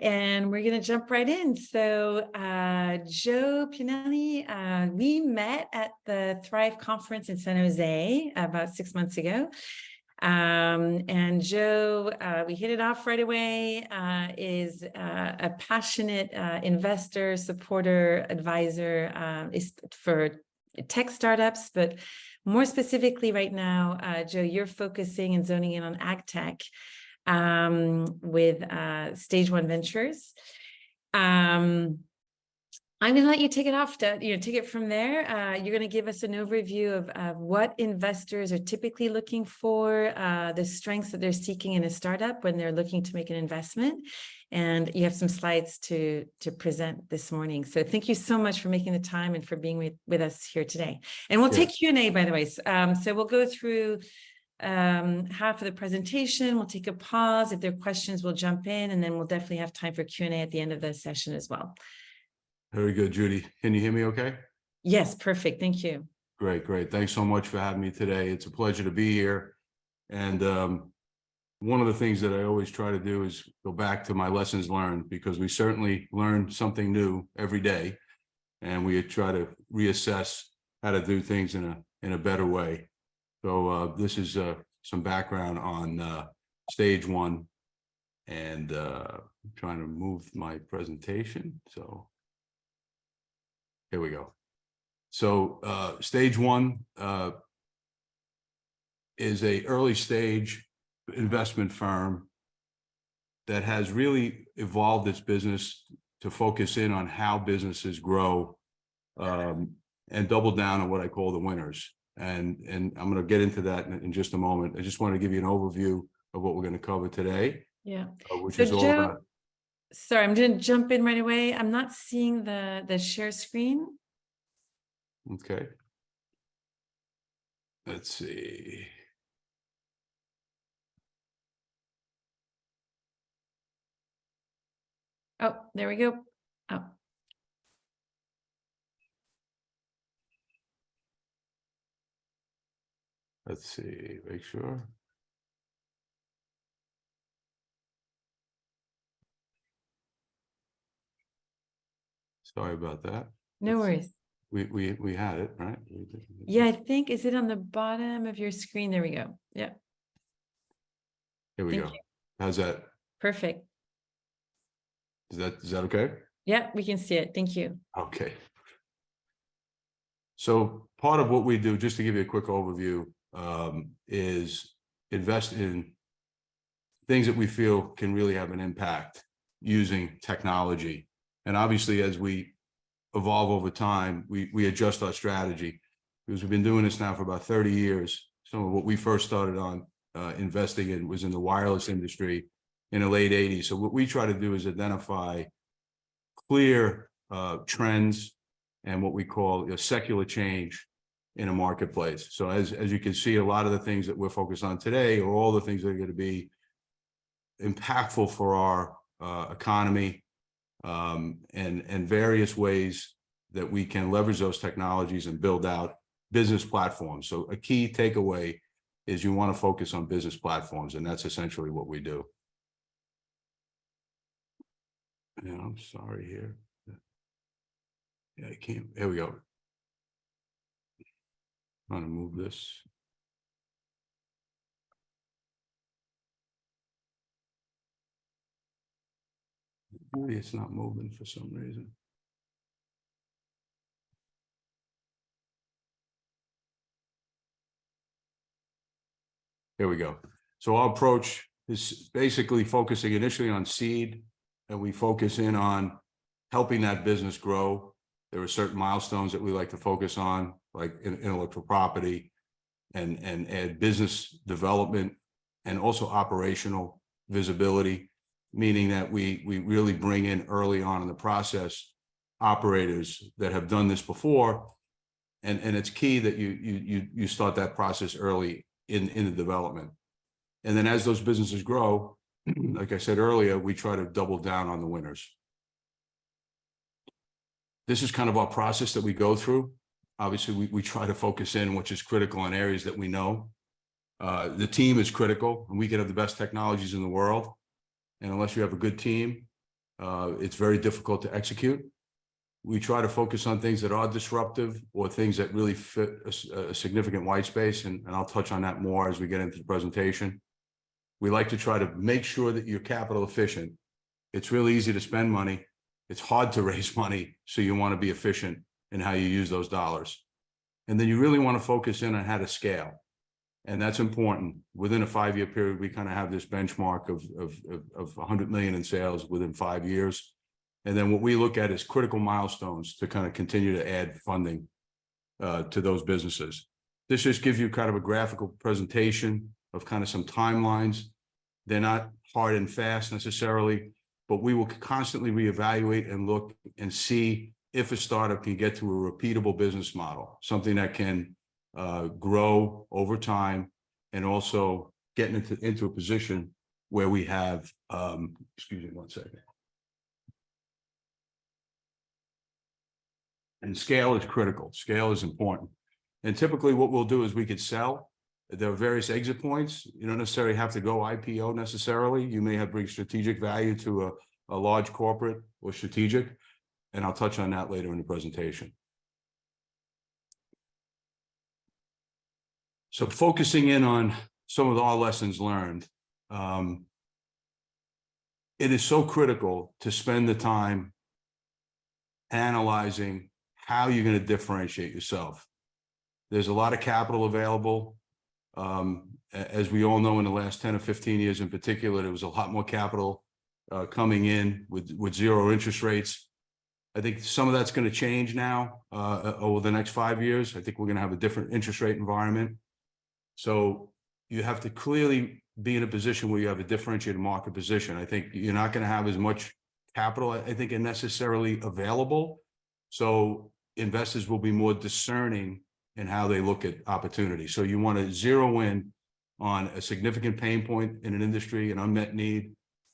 And we're going to jump right in. So Joe Pianelli, we met at the Thrive conference in San Jose about 6 months ago. And Joe, we hit it off right away, is a passionate investor, supporter, advisor is for tech startups, but more specifically right now, Joe, you're focusing and zoning in on ag tech with Stage One Ventures. I'm going to let you take it off, take it from there. You're going to give us an overview of what investors are typically looking for, the strengths that they're seeking in a startup when they're looking to make an investment. And you have some slides to present this morning. So thank you so much for making the time and for being with us here today. And we'll take Q&A, by the way. So we'll go through half of the presentation. We'll take a pause. If there are questions, we'll jump in, and then we'll definitely have time for Q&A at the end of the session as well. Very good, Judy. Can you hear me okay? Yes, perfect. Thank you. Great. Thanks so much for having me today. It's a pleasure to be here. And one of the things that I always try to do is go back to my lessons learned, because we certainly learn something new every day, and we try to reassess how to do things in a better way. So this is some background on Stage One, and I'm trying to move my presentation. So here we go. So Stage One is a early stage investment firm that has really evolved its business to focus in on how businesses grow and double down on what I call the winners. And I'm going to get into that in just a moment. I just want to give you an overview of what we're going to cover today. Yeah. Which so is all Joe, about. Sorry, I'm going to jump in right away. I'm not seeing the share screen. Okay. Let's see. Oh, there we go. Oh. Let's see, make sure. Sorry about that. No worries. We had it, right? Yeah, I think, is it on the bottom of your screen? There we go. Yeah. Here we go. How's that? Perfect. Is that okay? Yeah, we can see it. Thank you. Okay. So part of what we do, just to give you a quick overview, is invest in things that we feel can really have an impact using technology. And obviously, as we evolve over time, we adjust our strategy, because we've been doing this now for about 30 years. Some of what we first started on investing in was in the wireless industry in the late 80s. So what we try to do is identify clear trends and what we call a secular change in a marketplace. So as you can see, a lot of the things that we're focused on today are all the things that are going to be impactful for our economy, and various ways that we can leverage those technologies and build out business platforms. So a key takeaway is you want to focus on business platforms, and that's essentially what we do. Yeah, I'm sorry here. Yeah, I can't. Here we go. I'm trying to move this. Maybe it's not moving for some reason. Here we go. So our approach is basically focusing initially on seed, and we focus in on helping that business grow. There are certain milestones that we like to focus on, like intellectual property and business development, and also operational visibility, meaning that we really bring in early on in the process operators that have done this before, and it's key that you start that process early in the development. And then as those businesses grow, like I said earlier, we try to double down on the winners. This is kind of our process that we go through. Obviously, we try to focus in which is critical in areas that we know. The team is critical, and we can have the best technologies in the world, and unless you have a good team, It's very difficult to execute. We try to focus on things that are disruptive or things that really fit a significant white space, and I'll touch on that more as we get into the presentation. We like to try to make sure that you're capital efficient. It's really easy to spend money. It's hard to raise money, so you want to be efficient in how you use those dollars. And then you really want to focus in on how to scale. And that's important. Within a 5-year period, we kind of have this benchmark of 100 million in sales within 5 years. And then what we look at is critical milestones to kind of continue to add funding to those businesses. This just gives you kind of a graphical presentation of kind of some timelines. They're not hard and fast necessarily, but we will constantly reevaluate and look and see if a startup can get to a repeatable business model, something that can grow over time and also get into a position where we have, excuse me one second. And scale is critical. Scale is important. And typically what we'll do is we could sell. There are various exit points. You don't necessarily have to go IPO necessarily. You may have bring strategic value to a large corporate or strategic. And I'll touch on that later in the presentation. So focusing in on some of our lessons learned, it is so critical to spend the time analyzing how you're going to differentiate yourself. There's a lot of capital available. As we all know, in the last 10 or 15 years in particular, there was a lot more capital coming in with zero interest rates. I think some of that's going to change now over the next 5 years. I think we're going to have a different interest rate environment. So you have to clearly be in a position where you have a differentiated market position. I think you're not going to have as much capital, I think, necessarily available. So investors will be more discerning in how they look at opportunities. So you want to zero in on a significant pain point in an industry, an unmet need,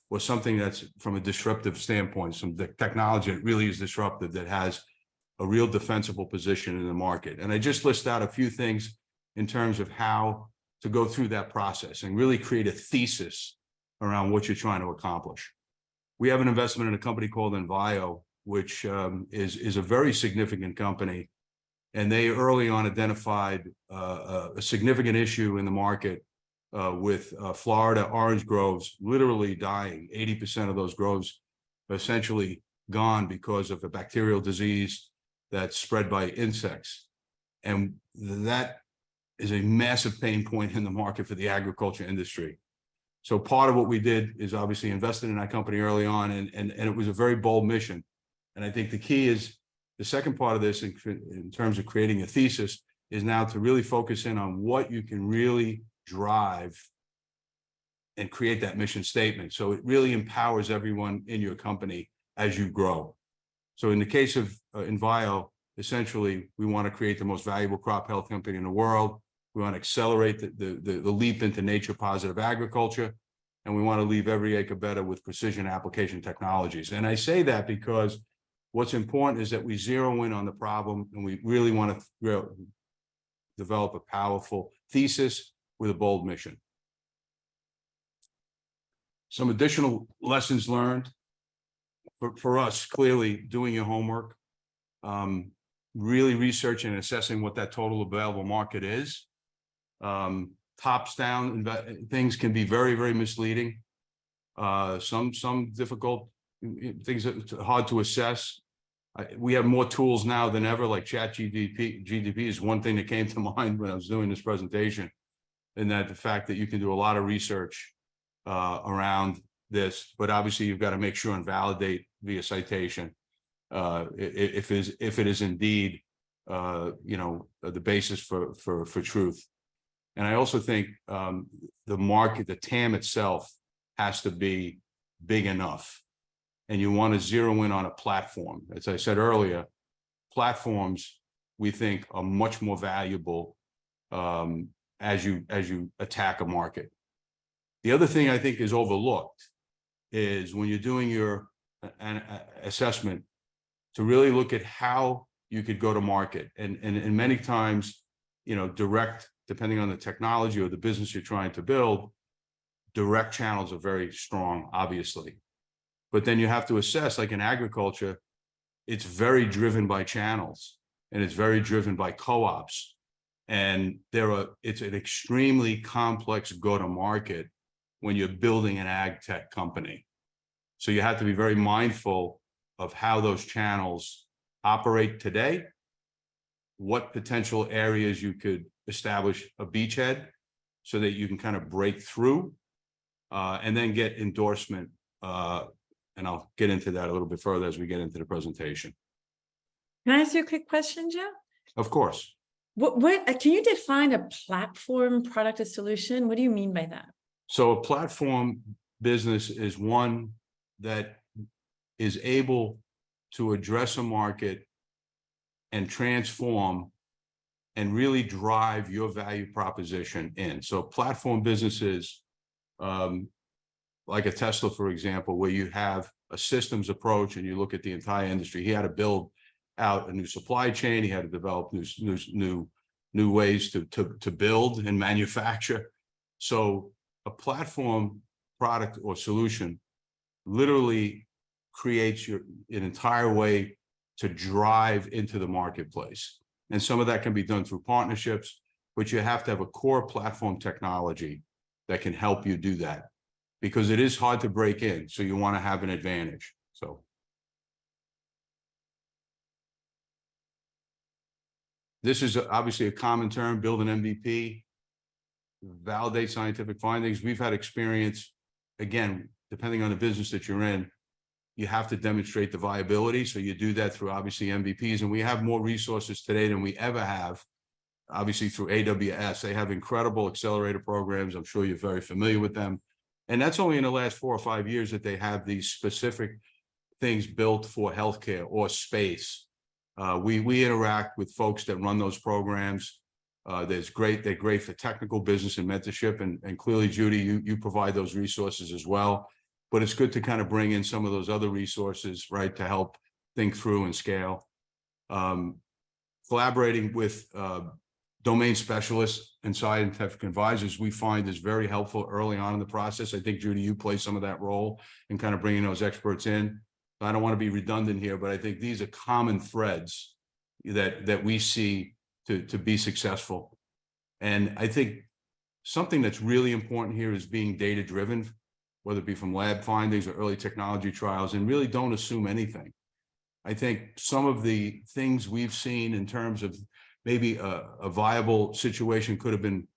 or something that's from a disruptive standpoint, some technology that really is disruptive, that has a real defensible position in the market. And I just list out a few things in terms of how to go through that process and really create a thesis around what you're trying to accomplish. We have an investment in a company called Invaio, which is a very significant company. And they early on identified a significant issue in the market with Florida orange groves literally dying. 80% of those groves essentially gone because of a bacterial disease that's spread by insects. And that is a massive pain point in the market for the agriculture industry. So part of what we did is obviously invested in that company early on, and it was a very bold mission. And I think the key is the second part of this in terms of creating a thesis is now to really focus in on what you can really drive and create that mission statement. So it really empowers everyone in your company as you grow. So in the case of Invaio, essentially, we want to create the most valuable crop health company in the world. We want to accelerate the leap into nature positive agriculture. And we want to leave every acre better with precision application technologies. And I say that because what's important is that we zero in on the problem, and we really want to develop a powerful thesis with a bold mission. Some additional lessons learned for us, clearly doing your homework, really researching and assessing what that total available market is. Tops down things can be very, very misleading. Some difficult things that are hard to assess. We have more tools now than ever, like GDP is one thing that came to mind when I was doing this presentation, and that the fact that you can do a lot of research around this, but obviously you've got to make sure and validate via citation if it is indeed the basis for truth. And I also think the market, the TAM itself, has to be big enough. And you want to zero in on a platform. As I said earlier, platforms, we think, are much more valuable as you attack a market. The other thing I think is overlooked is when you're doing your assessment, to really look at how you could go to market. And many times, direct, depending on the technology or the business you're trying to build, direct channels are very strong, obviously. But then you have to assess, like in agriculture, it's very driven by channels and it's very driven by co-ops. And it's an extremely complex go-to-market when you're building an ag tech company. So you have to be very mindful of how those channels operate today, what potential areas you could establish a beachhead so that you can kind of break through, and then get endorsement. And I'll get into that a little bit further as we get into the presentation. Can I ask you a quick question, Joe? Of course. What can you define a platform, product, or solution? What do you mean by that? So a platform business is one that is able to address a market and transform and really drive your value proposition in. So platform businesses, like a Tesla, for example, where you have a systems approach and you look at the entire industry. He had to build out a new supply chain. He had to develop new ways to build and manufacture. So a platform product or solution literally creates an entire way to drive into the marketplace. And some of that can be done through partnerships, but you have to have a core platform technology that can help you do that, because it is hard to break in. So you want to have an advantage. So this is obviously a common term: build an MVP, validate scientific findings. We've had experience, again, depending on the business that you're in, you have to demonstrate the viability. So you do that through obviously MVPs, and we have more resources today than we ever have. Obviously through AWS, they have incredible accelerator programs. I'm sure you're very familiar with them. And that's only in the last 4 or 5 years that they have these specific things built for healthcare or space. We interact with folks that run those programs. They're great for technical business and mentorship. And clearly, Judy, you provide those resources as well. But it's good to kind of bring in some of those other resources, right, to help think through and scale. Collaborating with domain specialists and scientific advisors, we find is very helpful early on in the process. I think, Judy, you play some of that role in kind of bringing those experts in. I don't want to be redundant here, but I think these are common threads that we see to be successful. And I think something that's really important here is being data-driven, whether it be from lab findings or early technology trials, and really don't assume anything. I think some of the things we've seen in terms of maybe a viable situation could have been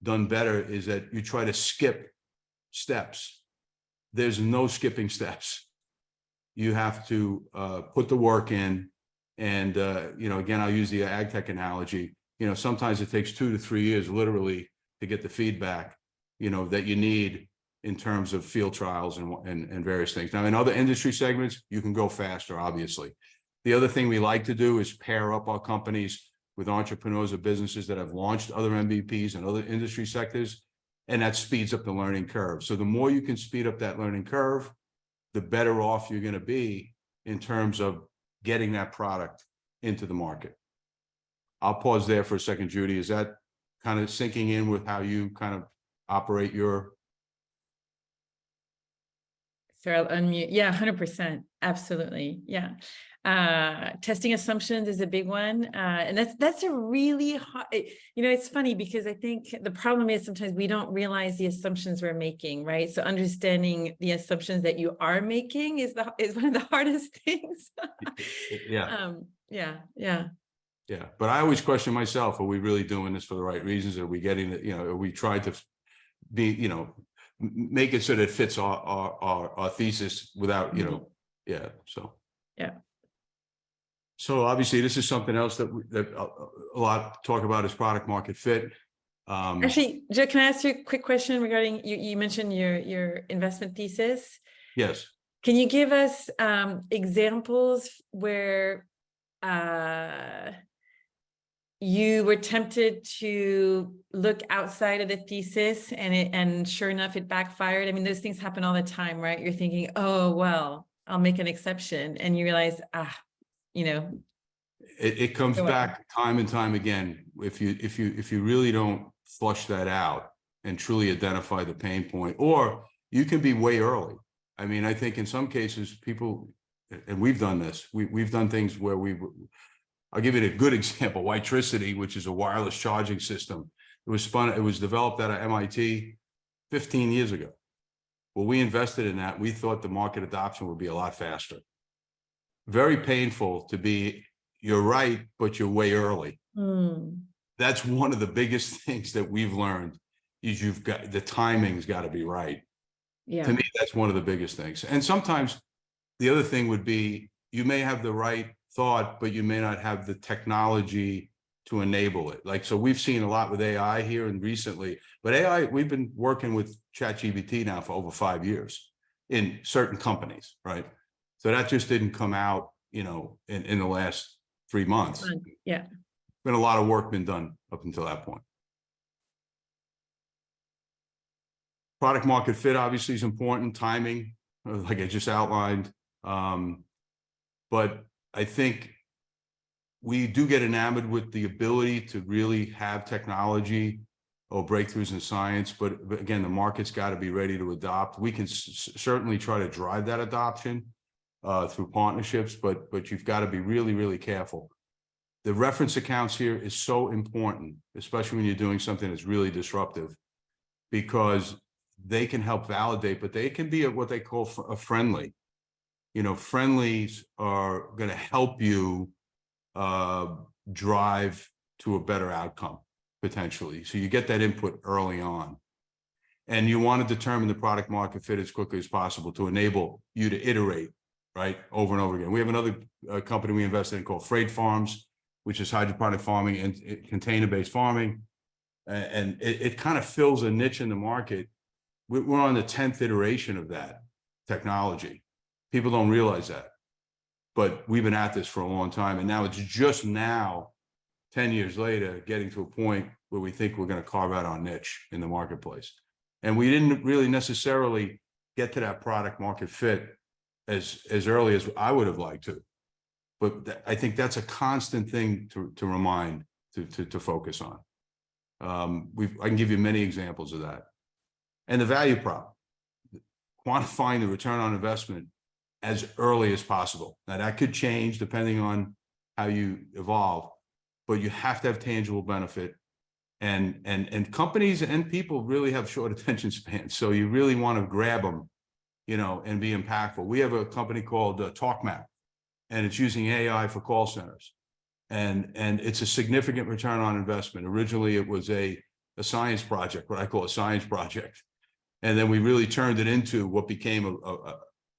done better is that you try to skip steps. There's no skipping steps. You have to put the work in. And, again, I'll use the ag tech analogy. Sometimes it takes 2 to 3 years literally to get the feedback, that you need in terms of field trials and various things. Now, in other industry segments, you can go faster, obviously. The other thing we like to do is pair up our companies with entrepreneurs or businesses that have launched other MVPs and other industry sectors, and that speeds up the learning curve. So the more you can speed up that learning curve, the better off you're going to be in terms of getting that product into the market. I'll pause there for a second, Judy. Is that kind of sinking in with how you kind of operate your? So I'll unmute. Yeah, 100%. Absolutely. Yeah. Testing assumptions is a big one. And that's a really hard, it's funny because I think the problem is sometimes we don't realize the assumptions we're making, right? So understanding the assumptions that you are making is one of the hardest things. Yeah. Yeah. But I always question myself, are we really doing this for the right reasons? Are we getting it, are we trying to be, make it so that it fits our thesis without, yeah. So, yeah. So obviously this is something else that a lot talk about is product market fit. Actually, Joe, can I ask you a quick question regarding, you mentioned your investment thesis? Yes. Can you give us examples where you were tempted to look outside of the thesis and sure enough, it backfired? I mean, those things happen all the time, right? You're thinking, oh, well, I'll make an exception. And you realize, it comes back time and time again. If you really don't flush that out and truly identify the pain point, or you can be way early. I mean, I think in some cases people, and we've done this, we've done things where I'll give you a good example, Witricity, which is a wireless charging system. It was developed out of MIT 15 years ago. Well, we invested in that. We thought the market adoption would be a lot faster. Very painful to be, you're right, but you're way early. That's one of the biggest things that we've learned is you've got, the timing's got to be right. Yeah. To me, that's one of the biggest things. And sometimes the other thing would be, you may have the right thought, but you may not have the technology to enable it. Like, so we've seen a lot with AI here and recently, but AI, we've been working with ChatGPT now for over 5 years in certain companies, right? So that just didn't come out, you know, in the last 3 months. Yeah. Been a lot of work been done up until that point. Product market fit obviously is important, timing, like I just outlined. But I think we do get enamored with the ability to really have technology or breakthroughs in science, but again, the market's got to be ready to adopt. We can certainly try to drive that adoption through partnerships, but you've got to be really, really careful. The reference accounts here is so important, especially when you're doing something that's really disruptive, because they can help validate, but they can be what they call a friendly. You know, friendlies are going to help you drive to a better outcome potentially. So you get that input early on, and you want to determine the product market fit as quickly as possible to enable you to iterate, right, over and over again. We have another company we invested in called Freight Farms, which is hydroponic farming and container-based farming, and it kind of fills a niche in the market. We're on the 10th iteration of that technology. People don't realize that, but we've been at this for a long time. And now it's just now, 10 years later, getting to a point where we think we're going to carve out our niche in the marketplace. And we didn't really necessarily get to that product market fit as early as I would have liked to. But I think that's a constant thing to remind, to focus on. I can give you many examples of that. And the value prop, quantifying the return on investment as early as possible. Now that could change depending on how you evolve, but you have to have tangible benefit. And companies and people really have short attention spans. So you really want to grab them, you know, and be impactful. We have a company called TalkMap, and it's using AI for call centers. And it's a significant return on investment. Originally, it was a science project, what I call a science project. And then we really turned it into what became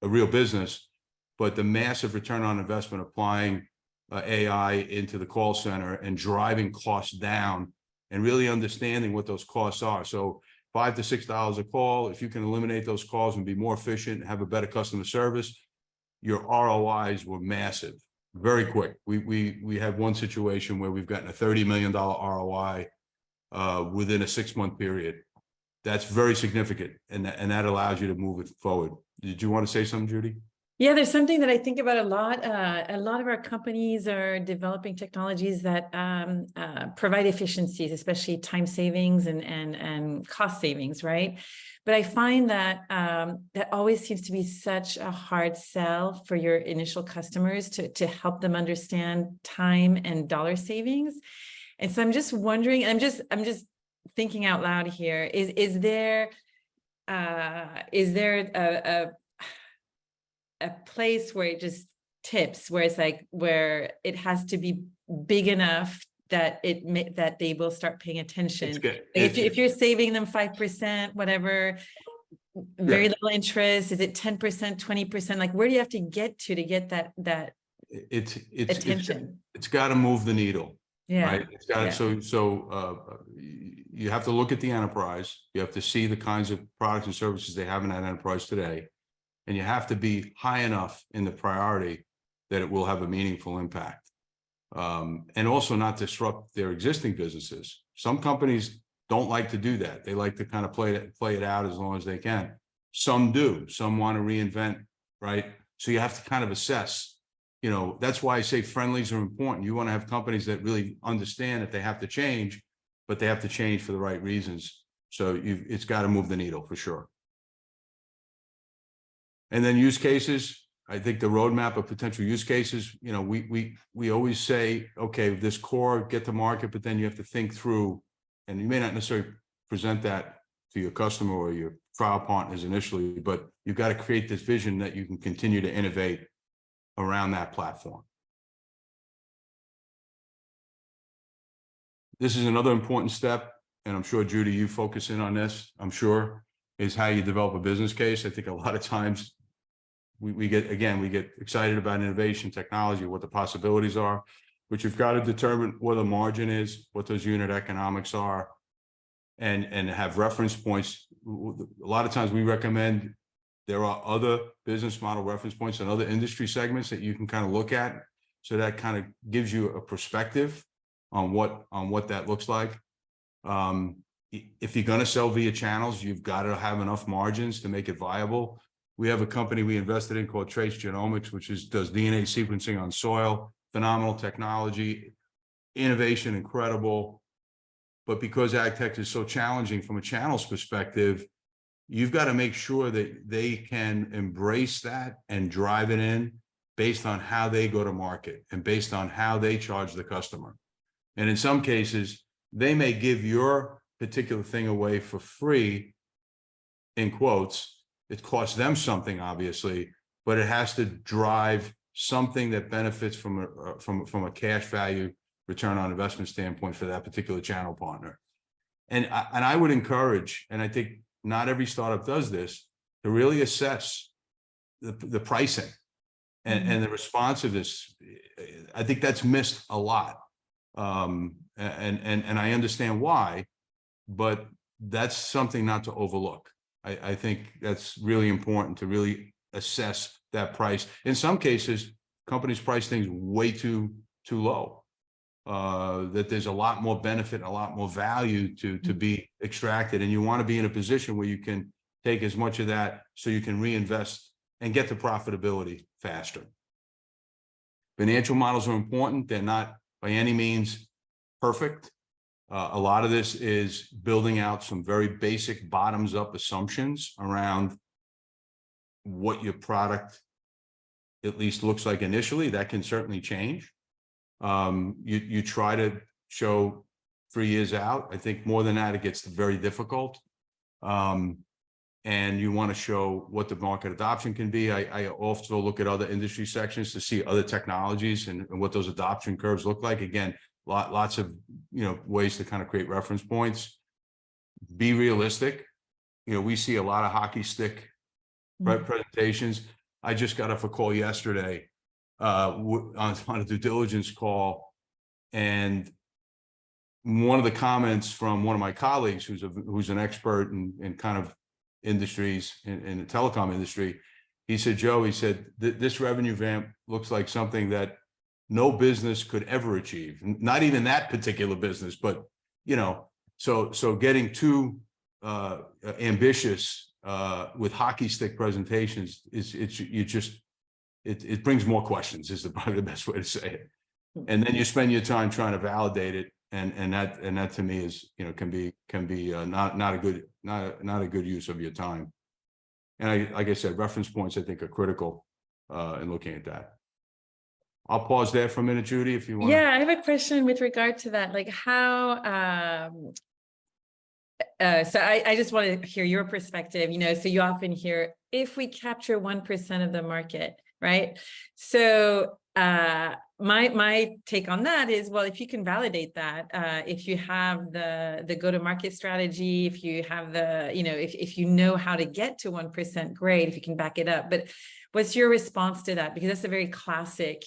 a real business. But the massive return on investment applying AI into the call center and driving costs down and really understanding what those costs are. So $5 to $6 a call, if you can eliminate those calls and be more efficient, have a better customer service, your ROIs were massive, very quick. We had one situation where we've gotten a $30 million ROI within a 6-month period. That's very significant, and that allows you to move it forward. Did you want to say something, Judy? Yeah, there's something that I think about a lot. A lot of our companies are developing technologies that provide efficiencies, especially time savings and cost savings, right? But I find that that always seems to be such a hard sell for your initial customers to help them understand time and dollar savings. And so I'm just wondering, I'm just thinking out loud here, is there a place where it just tips, where it's like, where it has to be big enough that that they will start paying attention? Like if you're saving them 5%, whatever, very little interest, is it 10%, 20%? Like, where do you have to get get that attention? It's got to move the needle. Yeah. Right. It's got you have to look at the enterprise. You have to see the kinds of products and services they have in that enterprise today. And you have to be high enough in the priority that it will have a meaningful impact. And also not disrupt their existing businesses. Some companies don't like to do that. They like to kind of play it out as long as they can. Some do. Some want to reinvent, right? So you have to kind of assess. You know, that's why I say friendlies are important. You want to have companies that really understand that they have to change, but they have to change for the right reasons. So it's got to move the needle for sure. And then use cases, I think the roadmap of potential use cases, we always say, okay, this core, get to market, but then you have to think through, and you may not necessarily present that to your customer or your trial partners initially, but you've got to create this vision that you can continue to innovate around that platform. This is another important step, and I'm sure, Judy, you focus in on this, I'm sure, is how you develop a business case. I think a lot of times we get excited about innovation, technology, what the possibilities are, but you've got to determine what the margin is, what those unit economics are, and have reference points. A lot of times we recommend there are other business model reference points and other industry segments that you can kind of look at. So that kind of gives you a perspective on what that looks like. If you're going to sell via channels, you've got to have enough margins to make it viable. We have a company we invested in called Trace Genomics, which does DNA sequencing on soil. Phenomenal technology, innovation, incredible. But because ag tech is so challenging from a channels perspective, you've got to make sure that they can embrace that and drive it in based on how they go to market and based on how they charge the customer. And in some cases, they may give your particular thing away for free, in quotes. It costs them something, obviously, but it has to drive something that benefits from a cash value return on investment standpoint for that particular channel partner. And I would encourage, and I think not every startup does this, to really assess the pricing and the responsiveness. I think that's missed a lot. And I understand why, but that's something not to overlook. I think that's really important to really assess that price. In some cases, companies price things way too low, that there's a lot more benefit, a lot more value to be extracted. And you want to be in a position where you can take as much of that so you can reinvest and get to profitability faster. Financial models are important. They're not by any means perfect. A lot of this is building out some very basic bottoms-up assumptions around what your product at least looks like initially. That can certainly change. You try to show 3 years out. I think more than that, it gets very difficult. And you want to show what the market adoption can be. I also look at other industry sections to see other technologies and what those adoption curves look like. Again, lots of ways to kind of create reference points. Be realistic. We see a lot of hockey stick presentations. I just got off a call yesterday on a due diligence call, and one of the comments from one of my colleagues who's an expert in kind of industries in the telecom industry, he said, Joe, he said, this revenue ramp looks like something that no business could ever achieve, not even that particular business, but so getting too ambitious with hockey stick presentations it brings more questions, is probably the best way to say it. And then you spend your time trying to validate it, and that to me is can be not a good use of your time. And like I said, reference points I think are critical in looking at that. I'll pause there for a minute, Judy, if you want. Yeah, I have a question with regard to that, like how so I just want to hear your perspective. So you often hear, if we capture 1% of the market, right? So my take on that is, well, if you can validate that, if you have the go-to-market strategy, if you have the, if you know how to get to 1%, great, if you can back it up. But what's your response to that? Because that's a very classic,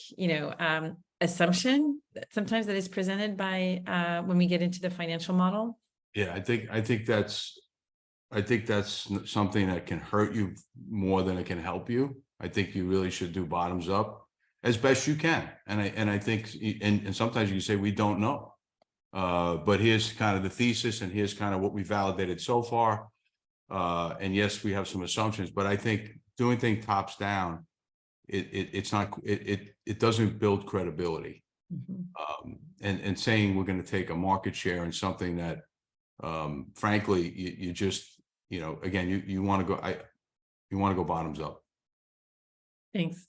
assumption that sometimes that is presented by when we get into the financial model. Yeah, I think that's something that can hurt you more than it can help you. I think you really should do bottoms up as best you can. And I think, and sometimes you say, we don't know, but here's kind of the thesis, and here's kind of what we validated so far. And yes, we have some assumptions, but I think doing things tops down, it doesn't build credibility. And saying we're going to take a market share in something that, frankly, you just, again, you want to go bottoms up. Thanks.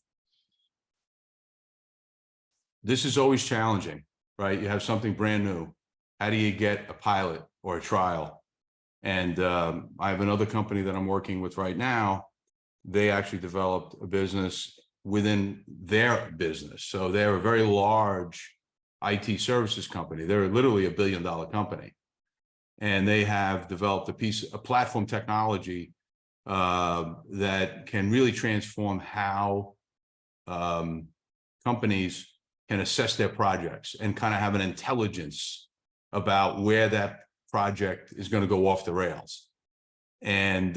This is always challenging, right? You have something brand new. How do you get a pilot or a trial? And I have another company that I'm working with right now. They actually developed a business within their business. So they're a very large IT services company. They're literally $1 billion company. And they have developed a platform technology that can really transform how companies can assess their projects and kind of have an intelligence about where that project is going to go off the rails. And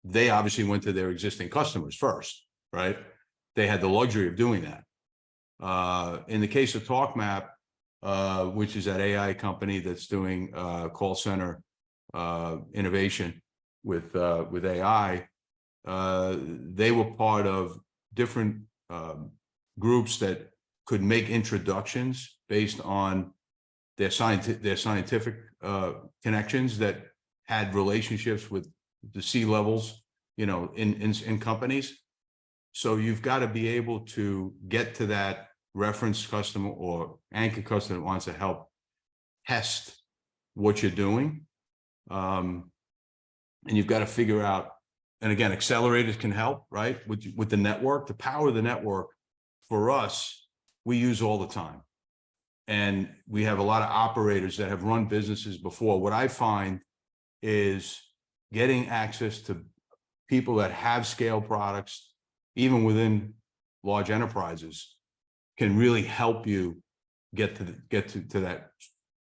they obviously went to their existing customers first, right? They had the luxury of doing that. In the case of TalkMap, which is that AI company that's doing call center innovation with AI, they were part of different groups that could make introductions based on their scientific connections that had relationships with the C-levels, you know, in companies. So you've got to be able to get to that reference customer or anchor customer that wants to help test what you're doing. And you've got to figure out, and again, accelerators can help, right? With the network, the power of the network for us, we use all the time. And we have a lot of operators that have run businesses before. What I find is getting access to people that have scale products, even within large enterprises, can really help you get to that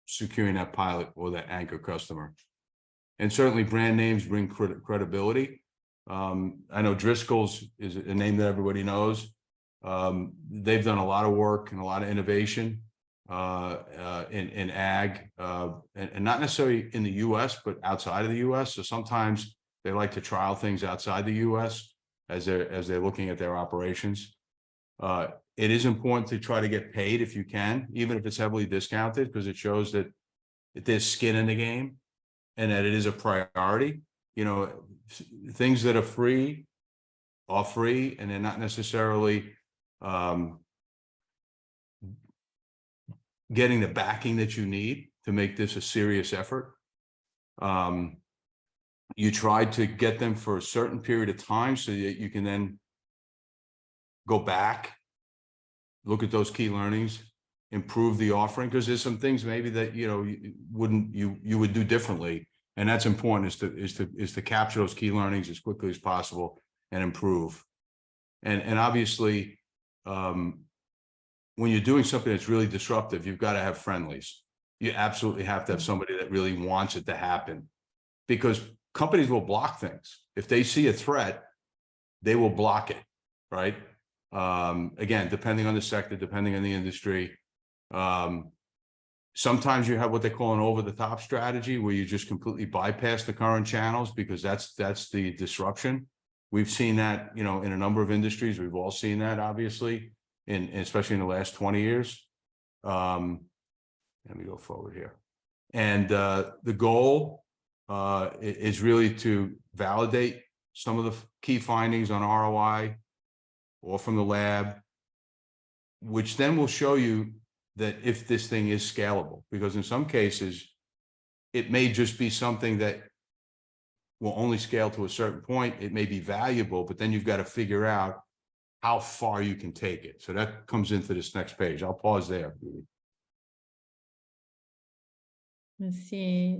securing that pilot or that anchor customer. And certainly brand names bring credibility. I know Driscoll's is a name that everybody knows. They've done a lot of work and a lot of innovation in ag, and not necessarily in the US, but outside of the US. So sometimes they like to trial things outside the US as they're looking at their operations. It is important to try to get paid if you can, even if it's heavily discounted, because it shows that there's skin in the game and that it is a priority. You know, things that are free, and they're not necessarily getting the backing that you need to make this a serious effort. You try to get them for a certain period of time so that you can then go back, look at those key learnings, improve the offering, because there's some things maybe that you would do differently, and that's important, is to capture those key learnings as quickly as possible and improve. And obviously, when you're doing something that's really disruptive, you've got to have friendlies. You absolutely have to have somebody that really wants it to happen, because companies will block things. If they see a threat, they will block it, right? Again, depending on the sector, depending on the industry. Sometimes you have what they call an over-the-top strategy, where you just completely bypass the current channels, because that's the disruption. We've seen that, in a number of industries. We've all seen that, obviously, especially in the last 20 years. Let me go forward here. And the goal is really to validate some of the key findings on ROI or from the lab, which then will show you that if this thing is scalable, because in some cases, it may just be something that will only scale to a certain point. It may be valuable, but then you've got to figure out how far you can take it. So that comes into this next page. I'll pause there. Let's see.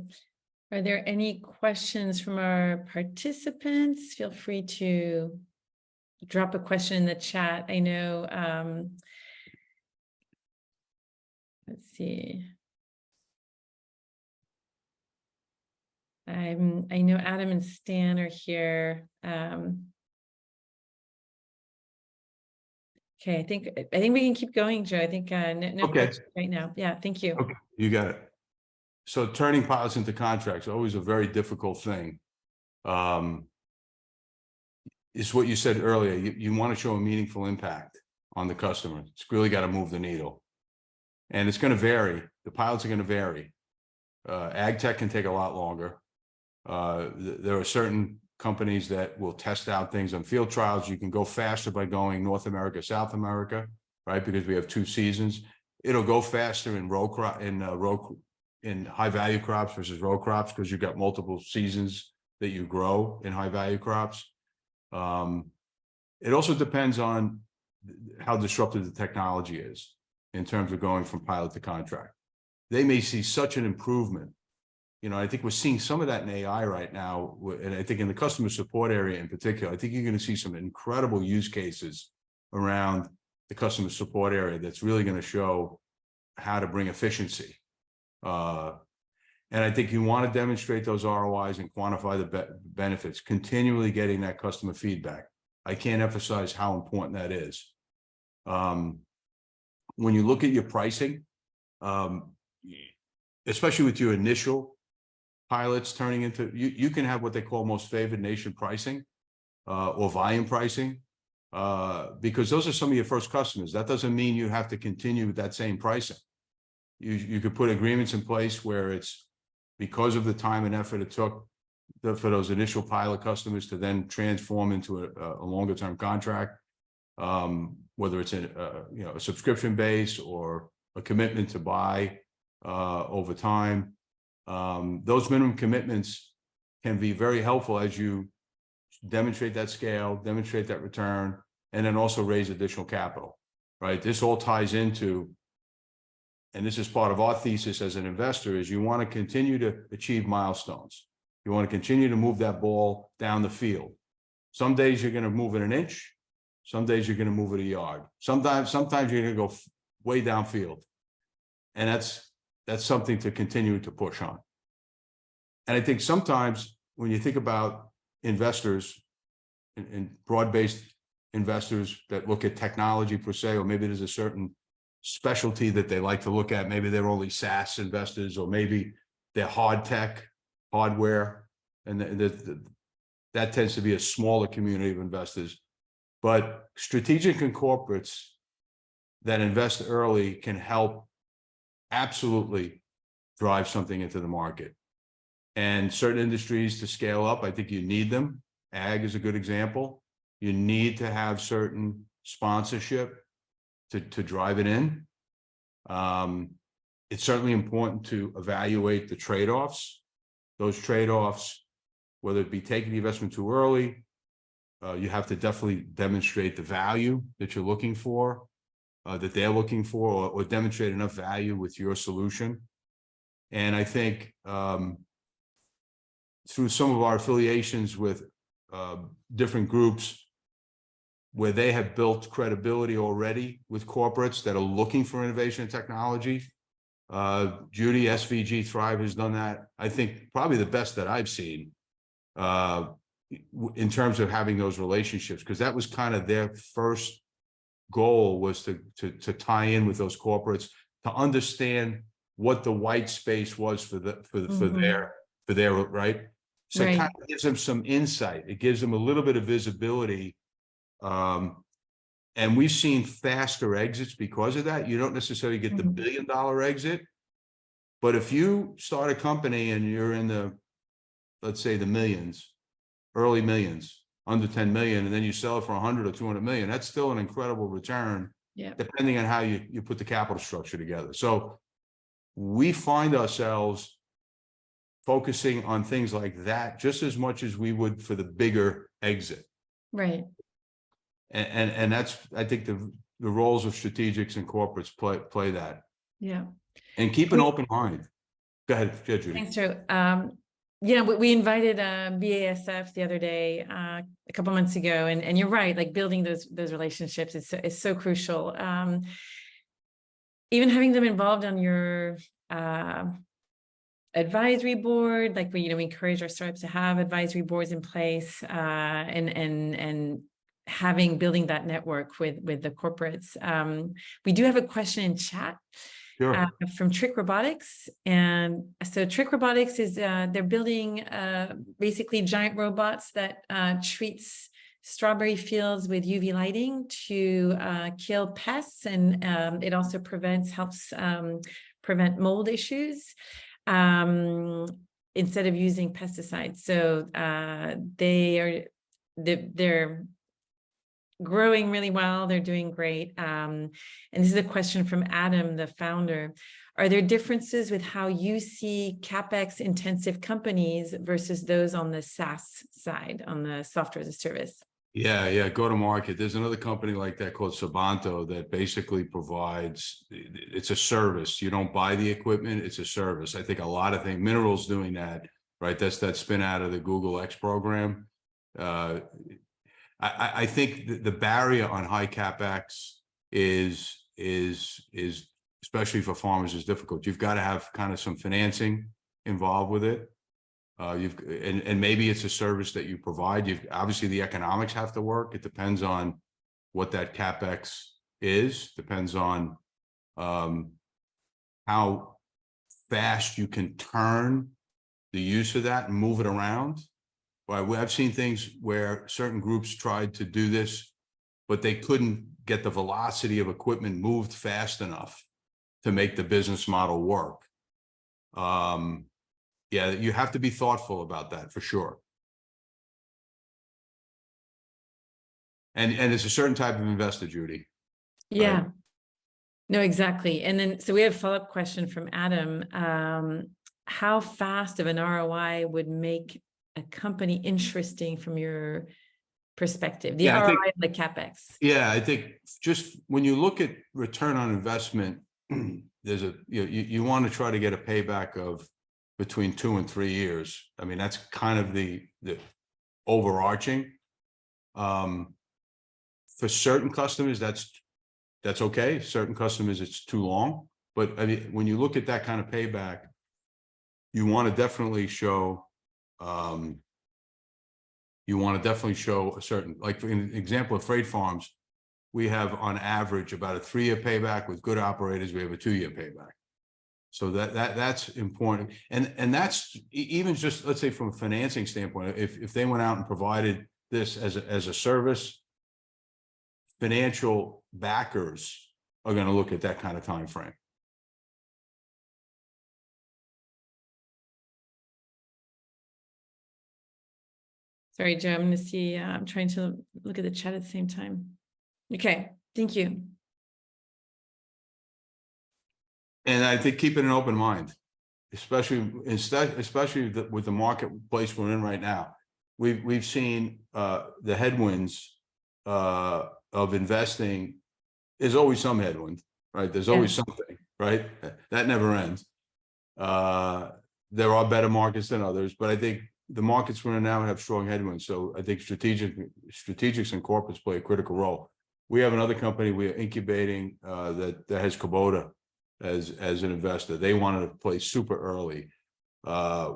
Are there any questions from our participants? Feel free to drop a question in the chat. I know, let's see. I know Adam and Stan are here. Okay, I think we can keep going, Joe. I think no Okay. questions right now. Yeah, thank you. Okay, you got it. So turning pilots into contracts, always a very difficult thing. It's what you said earlier. You want to show a meaningful impact on the customer. It's really got to move the needle. And it's going to vary. The pilots are going to vary. Ag tech can take a lot longer. There are certain companies that will test out things on field trials. You can go faster by going North America, South America, right? Because we have 2 seasons. It'll go faster in in high value crops versus row crops, because you've got multiple seasons that you grow in high value crops. It also depends on how disruptive the technology is in terms of going from pilot to contract. They may see such an improvement. You know, I think we're seeing some of that in AI right now. And I think in the customer support area in particular, I think you're going to see some incredible use cases around the customer support area that's really going to show how to bring efficiency. And I think you want to demonstrate those ROIs and quantify the benefits, continually getting that customer feedback. I can't emphasize how important that is. When you look at your pricing, especially with your initial pilots turning into, you can have what they call most favored nation pricing or volume pricing, because those are some of your first customers. That doesn't mean you have to continue with that same pricing. You could put agreements in place where it's because of the time and effort it took for those initial pilot customers to then transform into a longer term contract, whether it's a subscription base or a commitment to buy over time. Those minimum commitments can be very helpful as you demonstrate that scale, demonstrate that return, and then also raise additional capital, right? This all ties into, and this is part of our thesis as an investor, is you want to continue to achieve milestones. You want to continue to move that ball down the field. Some days you're going to move it an inch. Some days you're going to move it a yard. Sometimes you're going to go way downfield. And that's something to continue to push on. And I think sometimes when you think about investors and broad-based investors that look at technology per se, or maybe there's a certain specialty that they like to look at, maybe they're only SaaS investors, or maybe they're hard tech, hardware, and that tends to be a smaller community of investors. But strategic and corporates that invest early can help absolutely drive something into the market. And certain industries to scale up, I think you need them. Ag is a good example. You need to have certain sponsorship to drive it in. It's certainly important to evaluate the trade-offs. Those trade-offs, whether it be taking the investment too early, you have to definitely demonstrate the value that you're looking for, that they're looking for, or demonstrate enough value with your solution. And I think through some of our affiliations with different groups where they have built credibility already with corporates that are looking for innovation and technology, Judy, SVG Thrive has done that. I think probably the best that I've seen in terms of having those relationships, because that was kind of their first goal, was to tie in with those corporates, to understand what the white space was for their right. So it kind of gives them some insight. It gives them a little bit of visibility. And we've seen faster exits because of that. You don't necessarily get the $1 billion exit, but if you start a company and you're in the, let's say, the millions, early millions, under 10 million, and then you sell it for 100 or 200 million, that's still an incredible return, depending on how you put the capital structure together. So we find ourselves focusing on things like that just as much as we would for the bigger exit. Right. And that's, I think, the roles of strategics and corporates play that. Yeah. And keep an open mind. Go ahead, Judy. Thanks, Joe. We invited BASF the other day, a couple months ago, and you're right, like building those relationships is so crucial. Even having them involved on your advisory board, like we encourage our startups to have advisory boards in place, and building that network with the corporates. We do have a question in chat. Sure. From Trick Robotics. And so Trick Robotics is, they're building basically giant robots that treats strawberry fields with UV lighting to kill pests. And it also helps prevent mold issues. instead of using pesticides. So they're growing really well. They're doing great. And this is a question from Adam, the founder. Are there differences with how you see CapEx intensive companies versus those on the SaaS side, on the software as a service? Yeah, go to market. There's another company like that called Sabanto that basically provides, it's a service. You don't buy the equipment, it's a service. I think a lot of things, Minerals doing that, right? That's that spin out of the Google X program. I think the barrier on high CapEx is especially for farmers is difficult. You've got to have kind of some financing involved with it. And maybe it's a service that you provide. Obviously the economics have to work. It depends on what that CapEx is, depends on how fast you can turn the use of that and move it around. I've seen things where certain groups tried to do this, but they couldn't get the velocity of equipment moved fast enough to make the business model work. Yeah, you have to be thoughtful about that for sure. And it's a certain type of investor, Judy. Yeah. Right? No, exactly. And then, so we have a follow-up question from Adam. How fast of an ROI would make a company interesting from your perspective? The ROI of the CapEx. Yeah, I think just when you look at return on investment, there's you want to try to get a payback of between 2 and 3 years. I mean, that's kind of the overarching. For certain customers, that's okay. Certain customers, it's too long. But I mean, when you look at that kind of payback, you want to definitely show. You want to definitely show a certain, like for an example of freight farms, we have on average about a 3-year payback. With good operators, we have a 2-year payback. So that's important. And that's even just, let's say from a financing standpoint, if they went out and provided this as a service, financial backers are going to look at that kind of time frame. Sorry, Joe, I'm going to see, I'm trying to look at the chat at the same time. Okay, thank you. And I think keeping an open mind, especially with the marketplace we're in right now. We've seen the headwinds of investing. There's always some headwind, right? There's always something, right? That never ends. There are better markets than others, but I think the markets we're in now have strong headwinds. So I think strategics and corporates play a critical role. We have another company we are incubating that has Kubota as an investor. They wanted to play super early.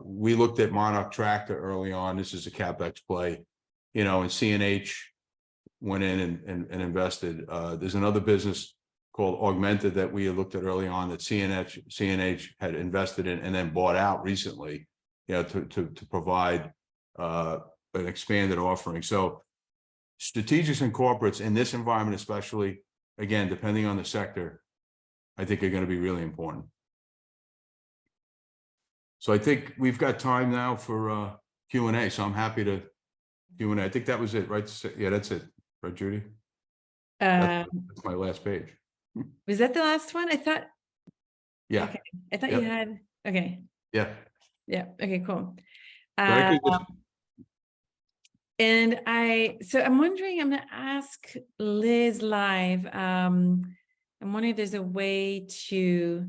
We looked at Monarch Tractor early on. This is a CapEx play, and CNH went in and invested. There's another business called Augmented that we looked at early on that CNH had invested in and then bought out recently, to provide an expanded offering. So strategics and corporates in this environment, especially, again, depending on the sector, I think are going to be really important. So I think we've got time now for Q&A. So I'm happy to Q&A. I think that was it, right? Yeah, that's it. Right, Judy? That's my last page. Was that the last one? I thought. Yeah. Okay. I thought you had. Okay. Yeah. Yeah. Okay, cool. And I'm wondering, I'm going to ask Liz live. I'm wondering if there's a way to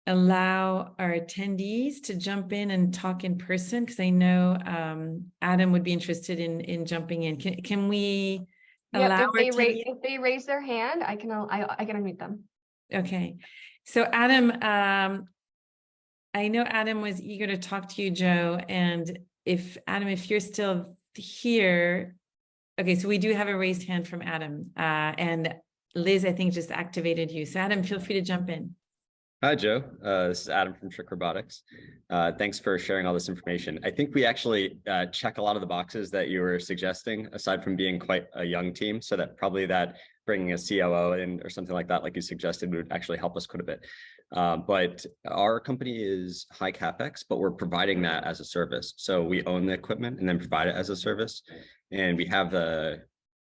allow our attendees to jump in and talk in person, because I know Adam would be interested in jumping in. Can we allow if they raise their hand, I can unmute them. Okay. So Adam, I know Adam was eager to talk to you, Joe. And if you're still here, okay, so we do have a raised hand from Adam, and Liz, I think, just activated you. So Adam, feel free to jump in. Hi, Joe. This is Adam from Trick Robotics. Thanks for sharing all this information. I think we actually check a lot of the boxes that you were suggesting, aside from being quite a young team. So that probably that bringing a COO in or something like that, like you suggested, would actually help us quite a bit. But our company is high CapEx, but we're providing that as a service. So we own the equipment and then provide it as a service. And we have an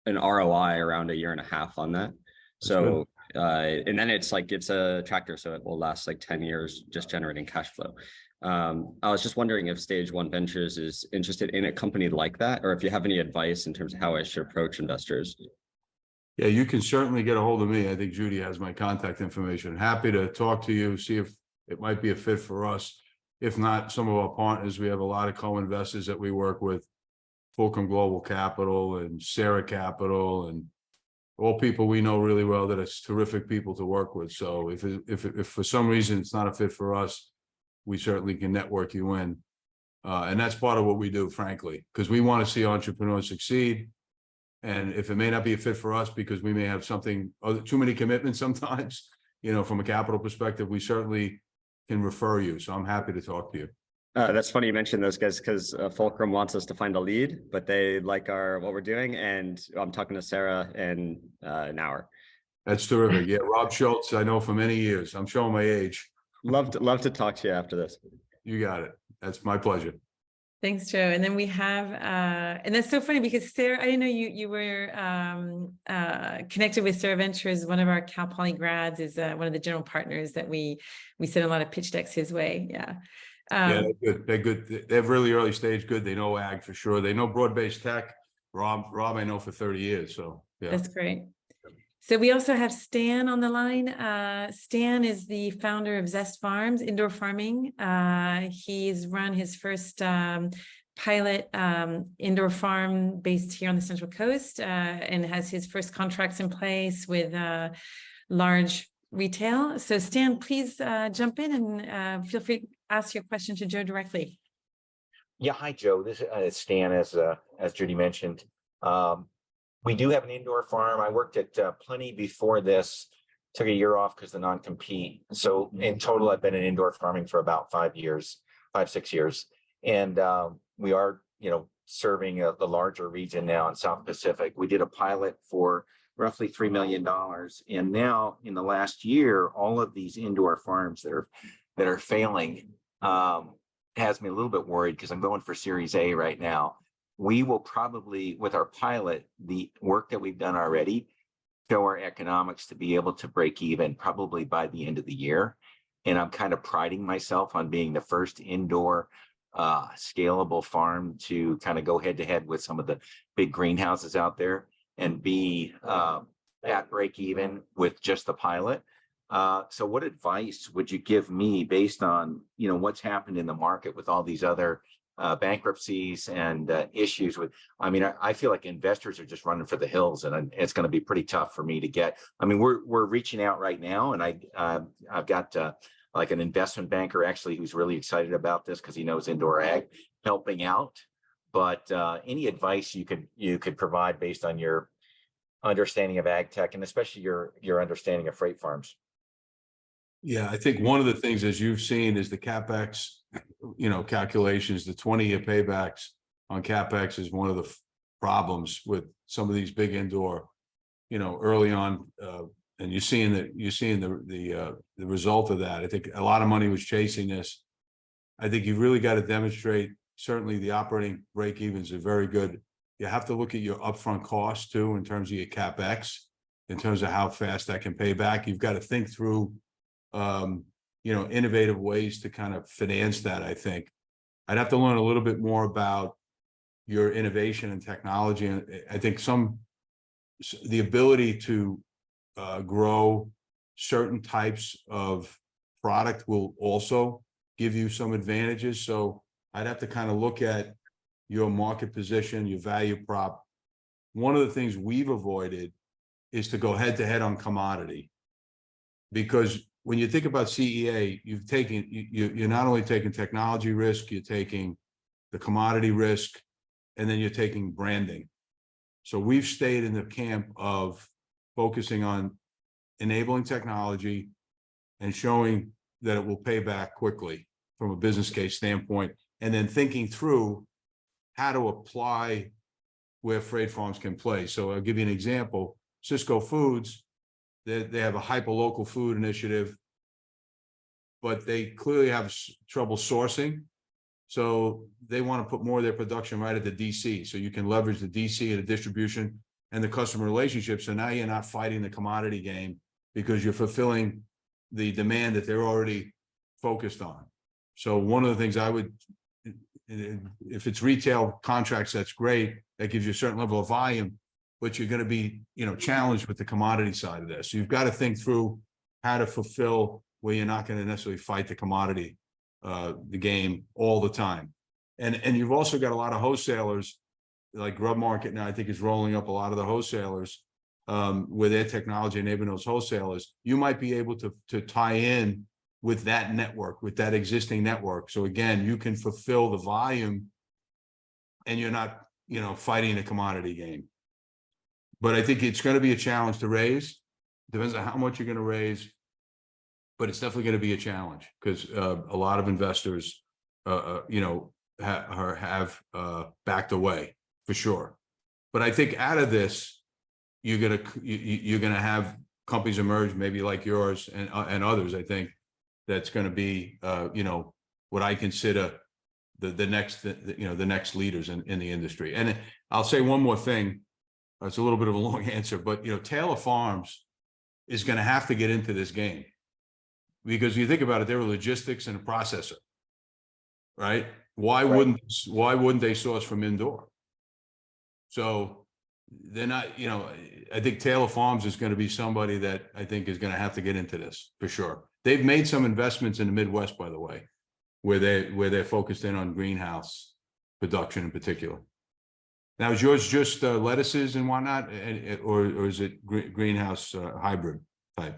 ROI around 1.5 years on that. So, and then it's a tractor, so it will last like 10 years just generating cash flow. I was just wondering if Stage One Ventures is interested in a company like that, or if you have any advice in terms of how I should approach investors. Yeah, you can certainly get a hold of me. I think Judy has my contact information. Happy to talk to you, see if it might be a fit for us. If not, some of our partners, we have a lot of co-investors that we work with, Fulcrum Global Capital and Sarah Capital, and all people we know really well that it's terrific people to work with. So if for some reason it's not a fit for us, we certainly can network you in. And that's part of what we do, frankly, because we want to see entrepreneurs succeed. And if it may not be a fit for us because we may have too many commitments sometimes, from a capital perspective, we certainly can refer you. So I'm happy to talk to you. That's funny you mentioned those guys, because Fulcrum wants us to find a lead, but they like what we're doing. And I'm talking to Sarah in an hour. That's terrific. Yeah, Rob Schultz, I know for many years. I'm showing my age. Love to talk to you after this. You got it. That's my pleasure. Thanks, Joe. And then we have, and that's so funny because Sarah, I didn't know you were connected with Sarah Ventures. One of our Cal Poly grads is one of the general partners that we send a lot of pitch decks his way. Yeah. Yeah, they're good. They're good. They're really early stage. Good. They know ag for sure. They know broad-based tech. Rob, I know for 30 years. So yeah. That's great. So we also have Stan on the line. Stan is the founder of Zest Farms, indoor farming. He's run his first pilot indoor farm based here on the Central Coast and has his first contracts in place with large retail. So Stan, please jump in and feel free to ask your question to Joe directly. Yeah, hi, Joe. This is Stan, as Judy mentioned. We do have an indoor farm. I worked at Plenty before this, took a year off because of the non-compete. So in total, I've been in indoor farming for about 5, 6 years. And we are, serving the larger region now in South Pacific. We did a pilot for roughly $3 million. And now in the last year, all of these indoor farms that are failing has me a little bit worried because I'm going for Series A right now. We will probably, with our pilot, the work that we've done already, show our economics to be able to break even probably by the end of the year. And I'm kind of priding myself on being the first indoor scalable farm to kind of go head to head with some of the big greenhouses out there and be at break even with just the pilot. So what advice would you give me based on, what's happened in the market with all these other bankruptcies and issues with, I feel like investors are just running for the hills, and it's going to be pretty tough for me to get. We're reaching out right now, and I've got like an investment banker actually who's really excited about this because he knows indoor ag, helping out. But any advice you could provide based on your understanding of ag tech, and especially your understanding of freight farms? Yeah, I think one of the things, as you've seen, is the CapEx, calculations. The 20-year paybacks on CapEx is one of the problems with some of these big indoor, early on, and you're seeing the result of that. I think a lot of money was chasing this. I think you've really got to demonstrate. Certainly, the operating break evens are very good. You have to look at your upfront costs too, in terms of your CapEx, in terms of how fast that can pay back. You've got to think through innovative ways to kind of finance that. I think I'd have to learn a little bit more about your innovation and technology. And I think the ability to grow certain types of product will also give you some advantages. So I'd have to kind of look at your market position, your value prop. One of the things we've avoided is to go head to head on commodity, because when you think about CEA, you're not only taking technology risk, you're taking the commodity risk, and then you're taking branding. So we've stayed in the camp of focusing on enabling technology and showing that it will pay back quickly from a business case standpoint, and then thinking through how to apply where freight farms can play. So I'll give you an example. Cisco Foods, they have a hyper-local food initiative, but they clearly have trouble sourcing. So they want to put more of their production right at the DC. So you can leverage the DC and the distribution and the customer relationship. So now you're not fighting the commodity game because you're fulfilling the demand that they're already focused on. So one of the things I would, if it's retail contracts, that's great. That gives you a certain level of volume, but you're going to be, challenged with the commodity side of this. So you've got to think through how to fulfill where you're not going to necessarily fight the commodity, the game all the time. And you've also got a lot of wholesalers like Grub Market now, I think, is rolling up a lot of the wholesalers with their technology enabling those wholesalers. You might be able to tie in with that network, with that existing network. So again, you can fulfill the volume and you're not, fighting a commodity game. But I think it's going to be a challenge to raise. Depends on how much you're going to raise, but it's definitely going to be a challenge because a lot of investors, have backed away for sure. But I think out of this, you're gonna have companies emerge, maybe like yours and others. I think that's going to be, what I consider the next leaders in the industry. And I'll say one more thing. It's a little bit of a long answer, but Taylor Farms is going to have to get into this game because you think about it, they're a logistics and a processor, right? Why wouldn't they source from indoor? So they're not, I think Taylor Farms is going to be somebody that I think is going to have to get into this for sure. They've made some investments in the Midwest, by the way, where they're focused in on greenhouse production in particular. Now, is yours just lettuces and whatnot, or is it greenhouse hybrid type?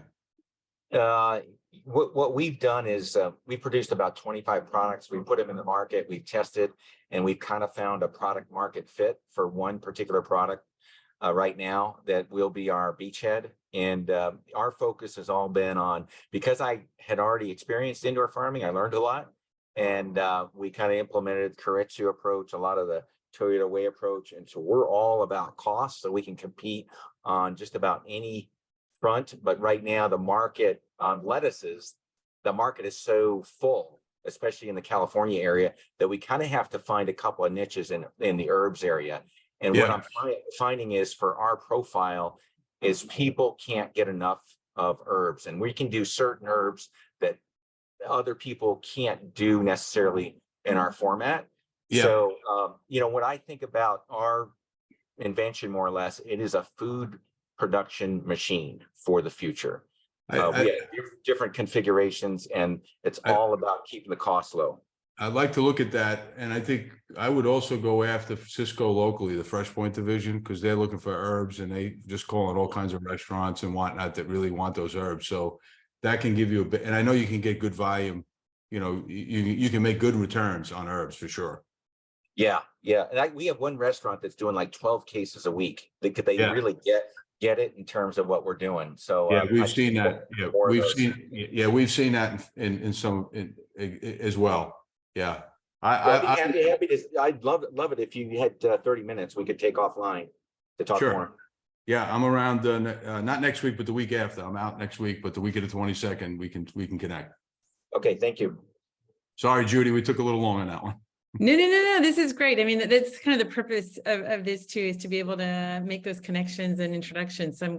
What we've done is we produced about 25 products. We put them in the market, we've tested, and we've kind of found a product market fit for one particular product right now that will be our beachhead. And our focus has all been on, because I had already experienced indoor farming, I learned a lot. And we kind of implemented the Keiretsu approach, a lot of the Toyota Way approach. And so we're all about cost, so we can compete on just about any front. But right now, the market on lettuces, the market is so full, especially in the California area, that we kind of have to find a couple of niches in the herbs area. And what I'm finding is, for our profile, is people can't get enough of herbs, and we can do certain herbs that other people can't do necessarily in our format. Yeah. So, when I think about our invention, more or less, it is a food production machine for the future. We have different configurations, and it's all about keeping the cost low. I'd like to look at that, and I think I would also go after Cisco locally, the Fresh Point division, because they're looking for herbs, and they just call it all kinds of restaurants and whatnot that really want those herbs. So that can give you a bit, and I know you can get good volume. You can make good returns on herbs for sure. Yeah. And we have one restaurant that's doing like 12 cases a week. They really get it in terms of what we're doing. So we've seen that. We've seen that in some as well. Yeah. I'd be happy to. I'd love it if you had 30 minutes. We could take offline to talk more. Yeah, I'm around not next week, but the week after. I'm out next week, but the week of the 22nd, we can connect. Okay, thank you. Sorry, Judy, we took a little long on that one. No. This is great. I mean, that's kind of the purpose of this too, is to be able to make those connections and introductions. So I'm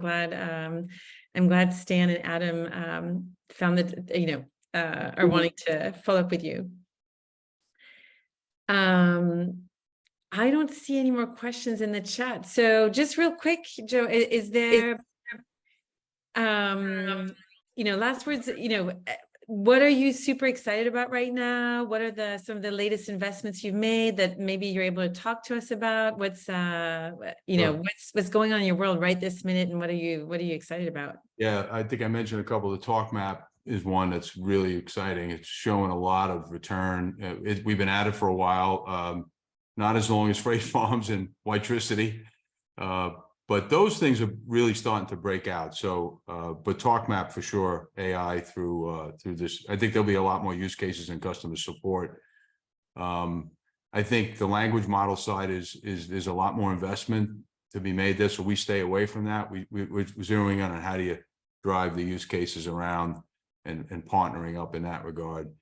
glad Stan and Adam found that, are wanting to follow up with you. I don't see any more questions in the chat. So just real quick, Joe, is there, last words, what are you super excited about right now? What are some of the latest investments you've made that maybe you're able to talk to us about? What's going on in your world right this minute, and what are you excited about? Yeah, I think I mentioned a couple. The Talk Map is one that's really exciting. It's showing a lot of return. We've been at it for a while, not as long as Freight Farms and Whitetricity, but those things are really starting to break out. So, but Talk Map for sure, AI through this. I think there'll be a lot more use cases in customer support. I think the language model side is a lot more investment to be made there, so we stay away from that. We're zeroing in on how do you drive the use cases around and partnering up in that regard.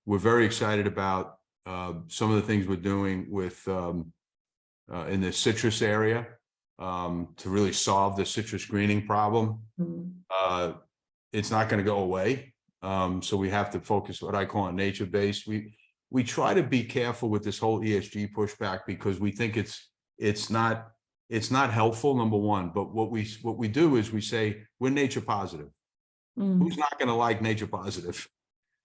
We're very excited about some of the things we're doing with in the citrus area to really solve the citrus greening problem. It's not going to go away, so we have to focus what I call on nature-based. We try to be careful with this whole ESG pushback because we think it's not helpful, number one. But what we do is we say we're nature positive. Who's not going to like nature positive?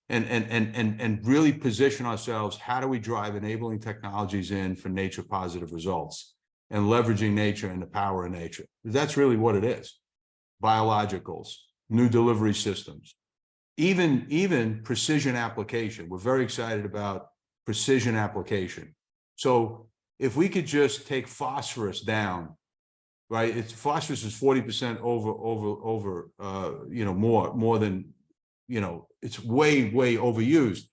And really position ourselves. How do we drive enabling technologies in for nature positive results and leveraging nature and the power of nature? That's really what it is. Biologicals, new delivery systems, even precision application. We're very excited about precision application. So if we could just take phosphorus down, right? Phosphorus is 40% over more than, it's way overused.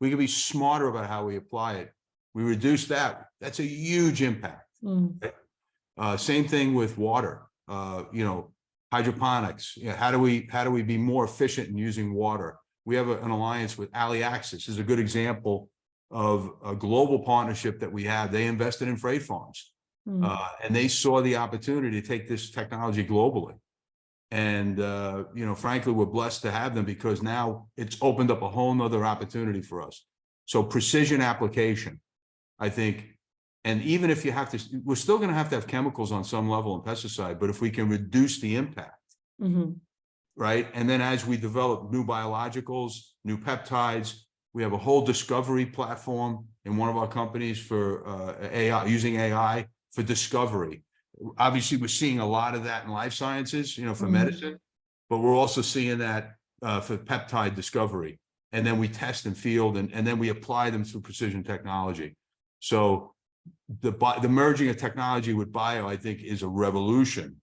We can be smarter about how we apply it. We reduce that. That's a huge impact. Same thing with water. Hydroponics. How do we be more efficient in using water? We have an alliance with AliAxis. This is a good example of a global partnership that we have. They invested in freight farms, and they saw the opportunity to take this technology globally. And frankly, we're blessed to have them because now it's opened up a whole nother opportunity for us. So precision application, I think. And even if you have to, we're still going to have chemicals on some level and pesticide, but if we can reduce the impact, right? And then as we develop new biologicals, new peptides, we have a whole discovery platform in one of our companies for AI, using AI for discovery. Obviously, we're seeing a lot of that in life sciences, for medicine, but we're also seeing that for peptide discovery. And then we test in field and then we apply them through precision technology. So the merging of technology with bio, I think, is a revolution,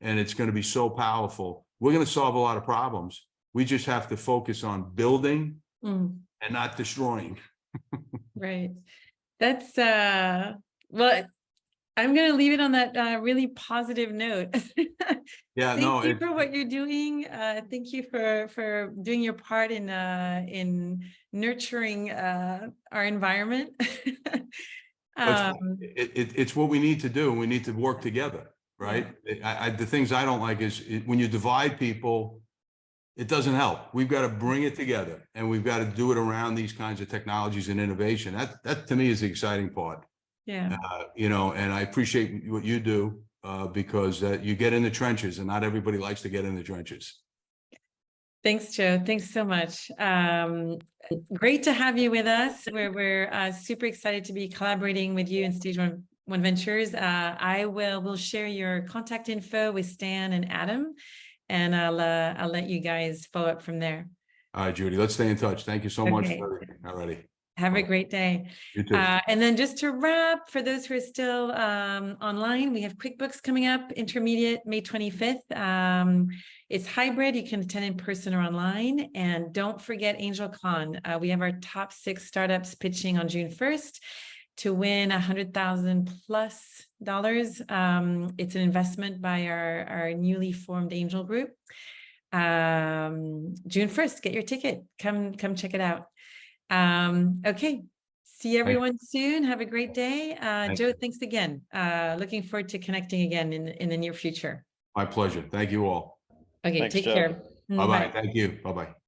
and it's going to be so powerful. We're going to solve a lot of problems. We just have to focus on building and not destroying. Right. That's well, I'm going to leave it on that really positive note. Yeah, Thank you for what you're doing. Thank you for doing your part in nurturing our environment. It's what we need to do. We need to work together, right? The things I don't like is when you divide people, it doesn't help. We've got to bring it together, and we've got to do it around these kinds of technologies and innovation. That to me is the exciting part. Yeah. And I appreciate what you do because you get in the trenches, and not everybody likes to get in the trenches. Thanks, Joe. Thanks so much. Great to have you with us. We're super excited to be collaborating with you in Stage One Ventures. We'll share your contact info with Stan and Adam, and I'll let you guys follow up from there. All right, Judy, let's stay in touch. Thank you so much for everything already. Have a great day. You too. And then just to wrap, for those who are still online, we have QuickBooks coming up, intermediate, May 25th. It's hybrid. You can attend in person or online. And don't forget AngelCon. We have our top 6 startups pitching on June 1st to win $100,000+. It's an investment by our newly formed angel group. June 1st, get your ticket. Come check it out. Okay. See everyone soon. Have a great day. Joe, thanks again. Looking forward to connecting again in the near future. My pleasure. Thank you all. Okay, Thanks, take Joe. care. Bye-bye. Thank you. Bye-bye.